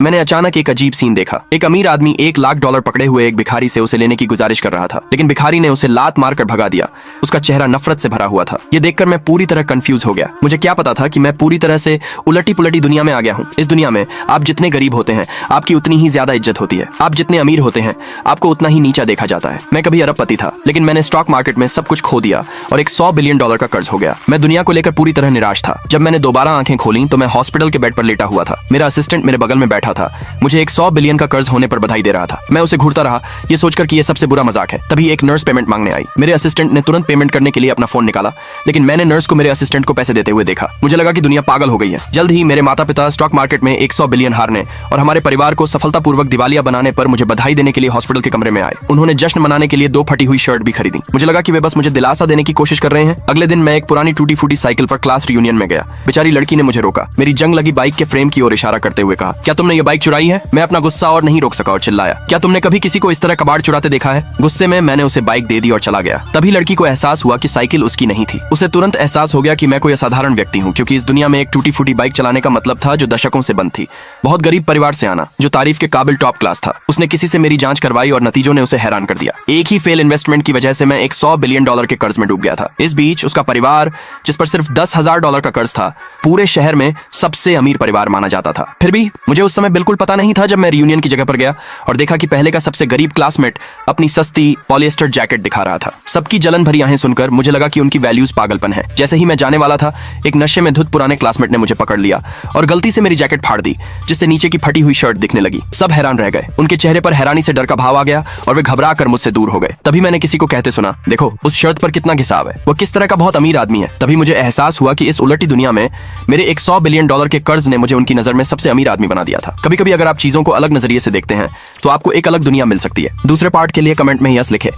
मैंने अचानक एक अजीब सीन देखा। एक अमीर आदमी $1,00,000 पकड़े हुए एक भिखारी से उसे लेने की गुजारिश कर रहा था, लेकिन भिखारी ने उसे लात मारकर भगा दिया। उसका चेहरा नफरत से भरा हुआ था। ये देखकर मैं पूरी तरह कंफ्यूज हो गया। मुझे क्या पता था कि मैं पूरी तरह से उलटी पुलटी दुनिया में आ गया हूँ। इस दुनिया में आप जितने गरीब होते हैं आपकी उतनी ही ज्यादा इज्जत होती है। आप जितने अमीर होते हैं आपको उतना ही नीचा देखा जाता है। मैं कभी अरबपति था, लेकिन मैंने स्टॉक मार्केट में सब कुछ खो दिया और एक $100 बिलियन का कर्ज हो गया। मैं दुनिया को लेकर पूरी तरह निराश था। जब मैंने दोबारा आंखें खोली तो मैं हॉस्पिटल के बेड पर लेटा हुआ था। मेरा असिस्टेंट मेरे बगल में बैठा था, मुझे एक $100 बिलियन का कर्ज होने पर बधाई दे रहा था। मैं उसे घूरता रहा, ये सोचकर कि ये सबसे बुरा मजाक है। तभी एक नर्स पेमेंट मांगने आई। मेरे असिस्टेंट ने तुरंत पेमेंट करने के लिए अपना फोन निकाला, लेकिन मैंने नर्स को मेरे असिस्टेंट को पैसे देते हुए देखा। मुझे लगा कि दुनिया पागल हो गई है। जल्द ही मेरे माता पिता स्टॉक मार्केट में $100 बिलियन हारने और हमारे परिवार को सफलतापूर्वक दिवालिया बनाने पर मुझे बधाई देने के लिए हॉस्पिटल के कमरे में आए। उन्होंने जश्न मनाने के लिए 2 फटी हुई शर्ट भी खरीदी। मुझे लगा कि वे बस मुझे दिलासा देने की कोशिश कर रहे हैं। अगले दिन मैं एक पुरानी टूटी फूटी साइकिल पर क्लास रियूनियन में गया। बेचारी लड़की ने मुझे रोका, मेरी जंग लगी बाइक के फ्रेम की ओर इशारा करते हुए कहा, क्या तुमने ये बाइक चुराई है? मैं अपना गुस्सा और नहीं रोक सका और चिल्लाया, क्या तुमने कभी किसी को इस तरह कबाड़ चुराते देखा है? गुस्से में मैंने उसे बाइक दे दी और चला गया। तभी लड़की को एहसास हुआ कि साइकिल उसकी नहीं थी। उसे तुरंत एहसास हो गया कि मैं कोई असाधारण व्यक्ति हूँ, क्योंकि इस दुनिया में एक टूटी फूटी बाइक चलाने का मतलब था जो दशकों से बंद थी। बहुत गरीब परिवार से आना, जो तारीफ के काबिल टॉप क्लास था। उसने किसी से मेरी जांच करवाई और नतीजों ने उसे हैरान कर दिया। एक ही फेल इन्वेस्टमेंट की वजह से मैं एक $100 बिलियन के कर्ज में डूब गया था। इस बीच उसका परिवार, जिस पर सिर्फ $10,000 का कर्ज था, पूरे शहर में सबसे अमीर परिवार माना जाता था। फिर भी मुझे उस समय बिल्कुल पता नहीं था जब मैं रियूनियन की जगह पर गया और देखा कि पहले का सबसे गरीब क्लासमेट अपनी सस्ती पॉलिएस्टर जैकेट दिखा रहा था। सबकी जलन भरी आहें सुनकर मुझे लगा कि उनकी वैल्यूज पागलपन है। जैसे ही मैं जाने वाला था, एक नशे में धुत पुराने क्लासमेट ने मुझे पकड़ लिया और गलती से मेरी जैकेट फाड़ दी, जिससे नीचे की फटी हुई शर्ट दिखने लगी। सब हैरान रह गए। उनके चेहरे पर हैरानी से डर का भाव आ गया और वे घबरा कर मुझसे दूर हो गए। तभी मैंने किसी को कहते सुना, देखो उस शर्ट पर कितना घिसाव है, वो किस तरह का बहुत अमीर आदमी है। तभी मुझे एहसास हुआ कि इस उलटी दुनिया में मेरे एक $100 बिलियन के कर्ज ने मुझे उनकी नजर में सबसे अमीर आदमी बना दिया था। कभी कभी अगर आप चीजों को अलग नजरिए से देखते हैं तो आपको एक अलग दुनिया मिल सकती है। दूसरे पार्ट के लिए कमेंट में यस लिखें।